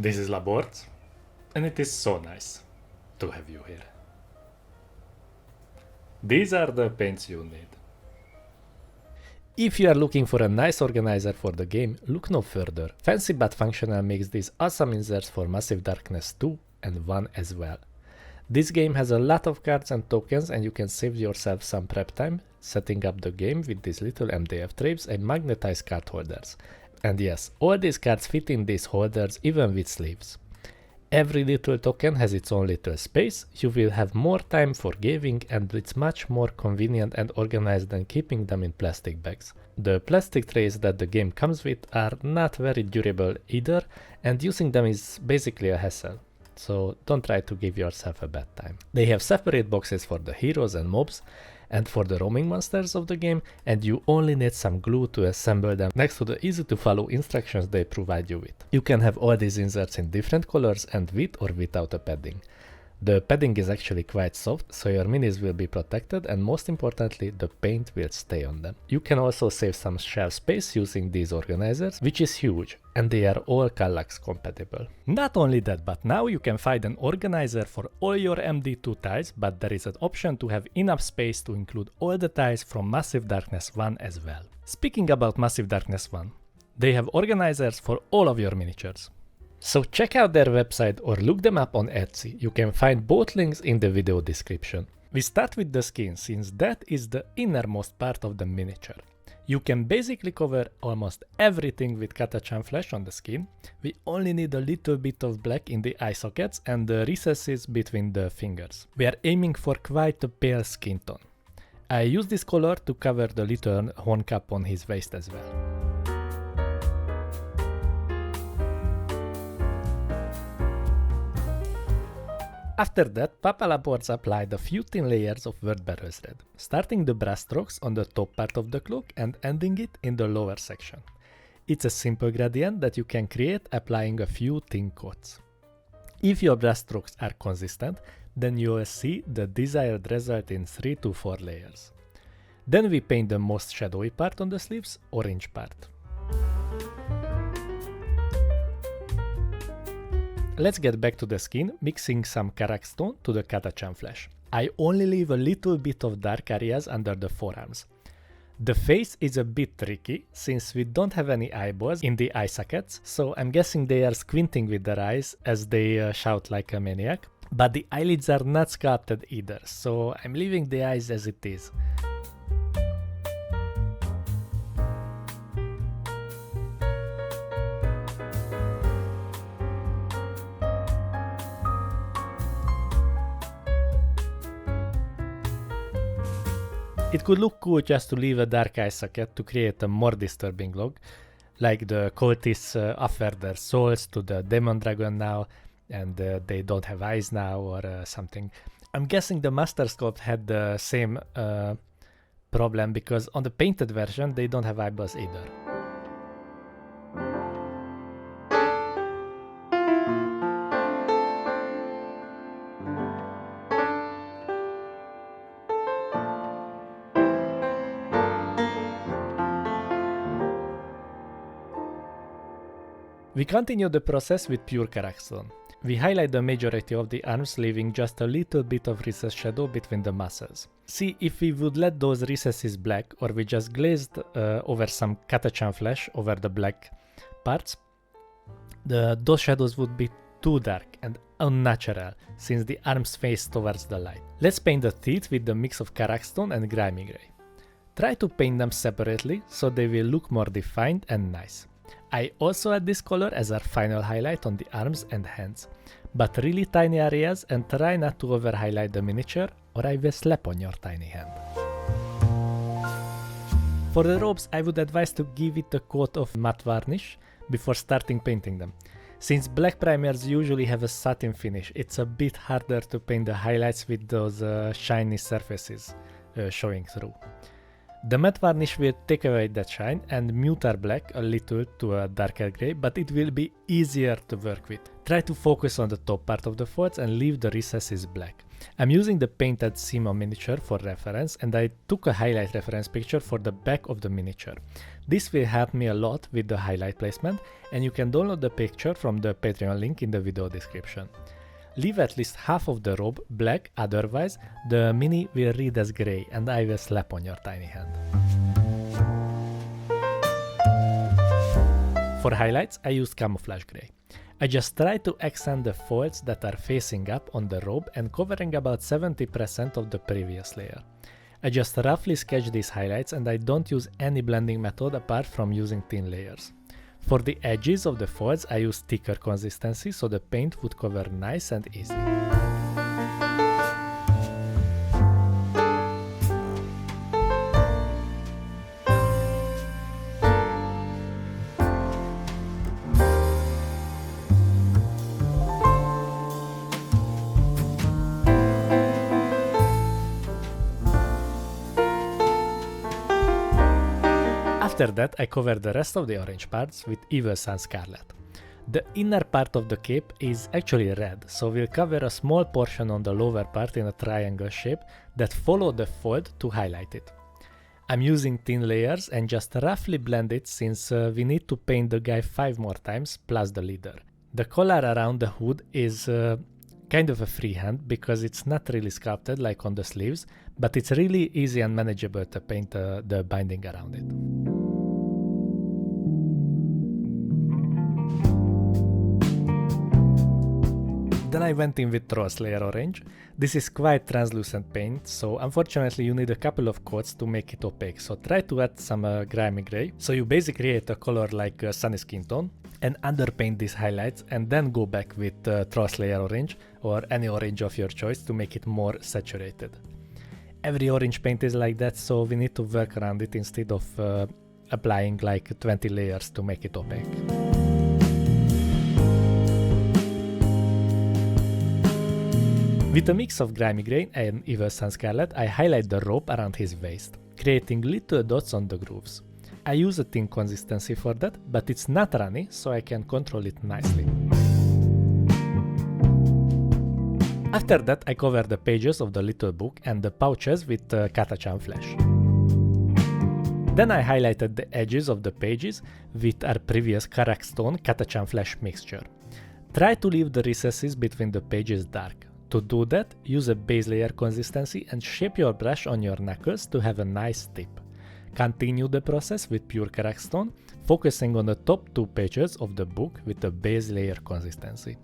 This is Laborc, and it is so nice to have you here. These are the paints you need. If you are looking for a nice organizer for the game, look no further. Fancybutfunctional makes these awesome inserts for Massive Darkness 2 and 1 as well. This game has a lot of cards and tokens, and you can save yourself some prep time setting up the game with these little MDF trays and magnetized card holders. And yes, all these cards fit in these holders even with sleeves. Every little token has its own little space, you will have more time for gaming, and it's much more convenient and organized than keeping them in plastic bags. The plastic trays that the game comes with are not very durable either, and using them is basically a hassle. So don't try to give yourself a bad time. They have separate boxes for the heroes and mobs, and for the roaming monsters of the game, and you only need some glue to assemble them next to the easy to follow instructions they provide you with. You can have all these inserts in different colors and with or without a padding. The padding is actually quite soft, so your minis will be protected, and most importantly, the paint will stay on them. You can also save some shelf space using these organizers, which is huge, and they are all Kallax compatible. Not only that, but now you can find an organizer for all your MD2 tiles, but there is an option to have enough space to include all the tiles from Massive Darkness 1 as well. Speaking about Massive Darkness 1, they have organizers for all of your miniatures. So check out their website or look them up on Etsy. You can find both links in the video description. We start with the skin, since that is the innermost part of the miniature. You can basically cover almost everything with catachan flesh on the skin. We only need a little bit of black in the eye sockets and the recesses between the fingers. We are aiming for quite a pale skin tone. I use this color to cover the little horn cap on his waist as well. After that, Papa Laborc applied a few thin layers of word barrels red, starting the brush strokes on the top part of the cloak and ending it in the lower section. It's a simple gradient that you can create applying a few thin coats. If your brush strokes are consistent, then you will see the desired result in 3 to 4 layers. Then we paint the most shadowy part on the sleeves, orange part. Let's get back to the skin, mixing some karak stone to the catachan flesh. I only leave a little bit of dark areas under the forearms. The face is a bit tricky, since we don't have any eyeballs in the eye sockets, so I'm guessing they are squinting with their eyes as they shout like a maniac. But the eyelids are not sculpted either, so I'm leaving the eyes as it is. It could look cool just to leave a dark eye socket to create a more disturbing look, like the Cultists offer their souls to the demon dragon now, and they don't have eyes now or something. I'm guessing the Master Sculpt had the same problem, because on the painted version they don't have eyeballs either. We continue the process with pure karak stone. We highlight the majority of the arms, leaving just a little bit of recessed shadow between the muscles. See, if we would let those recesses black, or we just glazed over some catachan flesh over the black parts, those shadows would be too dark and unnatural, since the arms face towards the light. Let's paint the teeth with the mix of karak stone and grimy gray. Try to paint them separately, so they will look more defined and nice. I also add this color as our final highlight on the arms and hands, but really tiny areas, and try not to over highlight the miniature or I will slap on your tiny hand. For the robes, I would advise to give it a coat of matte varnish before starting painting them. Since black primers usually have a satin finish, it's a bit harder to paint the highlights with those shiny surfaces showing through. The matte varnish will take away that shine and mute our black a little to a darker grey, but it will be easier to work with. Try to focus on the top part of the folds and leave the recesses black. I'm using the painted Sima miniature for reference, and I took a highlight reference picture for the back of the miniature. This will help me a lot with the highlight placement, and you can download the picture from the Patreon link in the video description. Leave at least half of the robe black, otherwise the mini will read as grey and I will slap on your tiny hand. For highlights, I used camouflage grey. I just try to accent the folds that are facing up on the robe and covering about 70% of the previous layer. I just roughly sketch these highlights and I don't use any blending method apart from using thin layers. For the edges of the folds, I use thicker consistency so the paint would cover nice and easy. After that, I cover the rest of the orange parts with Evil Sunz Scarlet. The inner part of the cape is actually red, so we'll cover a small portion on the lower part in a triangle shape that follow the fold to highlight it. I'm using thin layers and just roughly blend it since we need to paint the guy 5 more times plus the leader. The collar around the hood is kind of a freehand because it's not really sculpted like on the sleeves, but it's really easy and manageable to paint the binding around it. Then I went in with trollslayer orange. This is quite translucent paint, so unfortunately you need a couple of coats to make it opaque, so try to add some grimy grey. So you basically create a color like sunny skin tone and underpaint these highlights and then go back with trollslayer orange or any orange of your choice to make it more saturated. Every orange paint is like that, so we need to work around it instead of applying like 20 layers to make it opaque. With a mix of grimy grey and Evil Sunz Scarlet, I highlight the rope around his waist, creating little dots on the grooves. I use a thin consistency for that, but it's not runny, so I can control it nicely. After that, I cover the pages of the little book and the pouches with catachan flash. Then I highlighted the edges of the pages with our previous karak stone catachan flash mixture. Try to leave the recesses between the pages dark. To do that, use a base layer consistency and shape your brush on your knuckles to have a nice tip. Continue the process with pure karak stone, focusing on the top 2 pages of the book with a base layer consistency.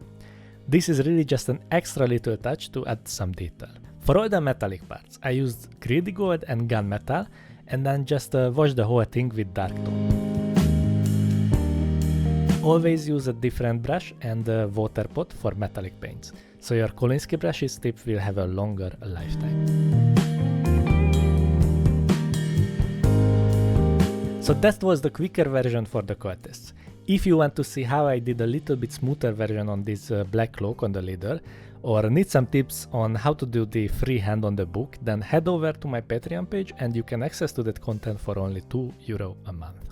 This is really just an extra little touch to add some detail. For all the metallic parts, I used greedy gold and gunmetal and then just wash the whole thing with dark tone. Always use a different brush and a water pot for metallic paints, so your Kolinsky brush's tip will have a longer lifetime. So that was the quicker version for the Cultists. If you want to see how I did a little bit smoother version on this black cloak on the leader, or need some tips on how to do the freehand on the book, then head over to my Patreon page and you can access to that content for only €2 a month.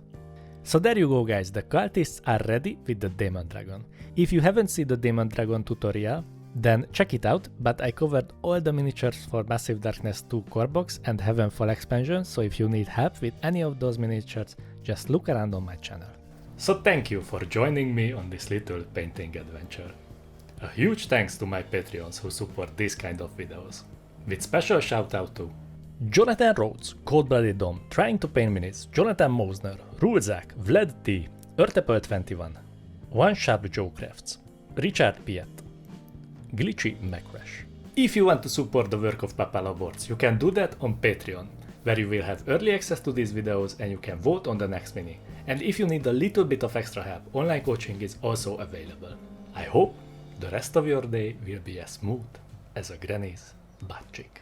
So there you go guys, the Cultists are ready with the Demon Dragon. If you haven't seen the Demon Dragon tutorial, then check it out, but I covered all the miniatures for Massive Darkness 2 core box and Heavenfall expansion, so if you need help with any of those miniatures, just look around on my channel. So thank you for joining me on this little painting adventure. A huge thanks to my Patreons who support these kind of videos. With special shout out to Jonathan Rhodes, Cold-Blooded Dom, Trying to Paint Minutes, Jonathan Mosner, Rulzak, Vlad T, Urtepel21, One Sharp Joe Crafts, Richard Piet, Glitchy Macrash. If you want to support the work of Papa Laborc, you can do that on Patreon, where you will have early access to these videos and you can vote on the next mini. And if you need a little bit of extra help, online coaching is also available. I hope the rest of your day will be as smooth as a granny's butt cheek.